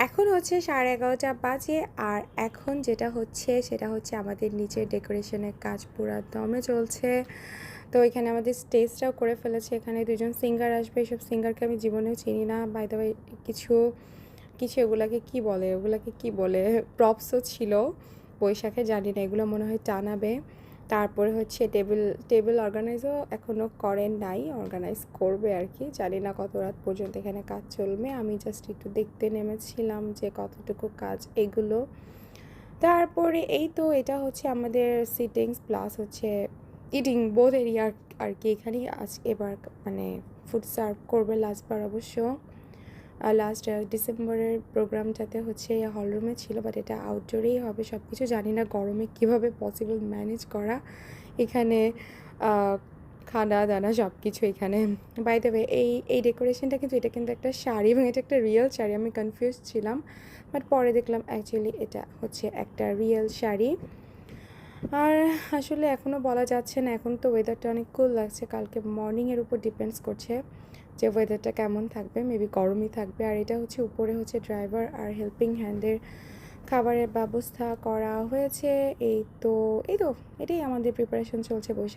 এখন হচ্ছে 11:30 বাজে। আর এখন যেটা হচ্ছে সেটা হচ্ছে আমাদের নিচের ডেকোরেশনের কাজ পুরা দমে চলছে। তো এখানে আমাদের স্টেজটাও করে ফেলেছে। এখানে দুজন সিঙ্গার আসবে। এসব সিঙ্গারকে আমি জীবনেও চিনি না। বাই দ্য ওয়ে কিছু কিছু ওগুলাকে কি বলে প্রপসও ছিল বৈশাখে, জানি না, এগুলো মনে হয় টানাবে। তারপরে হচ্ছে টেবিল অর্গানাইজও এখনও করেন নাই, অর্গানাইজ করবে আর কি। জানি না কত রাত পর্যন্ত এখানে কাজ চলবে। আমি জাস্ট একটু দেখতে নেমেছিলাম যে কতটুকু কাজ এগুলো। তারপরে এই তো এটা হচ্ছে আমাদের সিটিংস প্লাস হচ্ছে ইটিং বোথ এরিয়া আর কি। এখানেই আজ এবার মানে ফুড সার্ভ করবে লাস্টবার অবশ্য। লাস্ট ডিসেম্বরের প্রোগ্রামটাতে হচ্ছে হলরুমে ছিল, বাট এটা আউটডোরেই হবে সব কিছু। জানি না গরমে কীভাবে পসিবল ম্যানেজ করা এখানে খানা দানা সব কিছু এখানে। বাই দ্য ওয়ে এই ডেকোরেশনটা কিন্তু এটা কিন্তু একটা শাড়ি এবং এটা একটা রিয়েল শাড়ি। আমি কনফিউজ ছিলাম, বাট পরে দেখলাম অ্যাকচুয়ালি এটা হচ্ছে একটা রিয়েল শাড়ি। আর আসলে এখনও বলা যাচ্ছে না, এখন তো ওয়েদারটা অনেক কুল লাগছে। কালকে মর্নিংয়ের উপর ডিপেন্ডস করছে যে ওয়েদারটা কেমন থাকবে। মেবি গরমই থাকবে। আর এটা হচ্ছে উপরে হচ্ছে ড্রাইভার আর হেল্পিং হ্যান্ডের খাবারের ব্যবস্থা করা হয়েছে। এই তো এটাই আমাদের প্রিপারেশন চলছে বৈশাখ।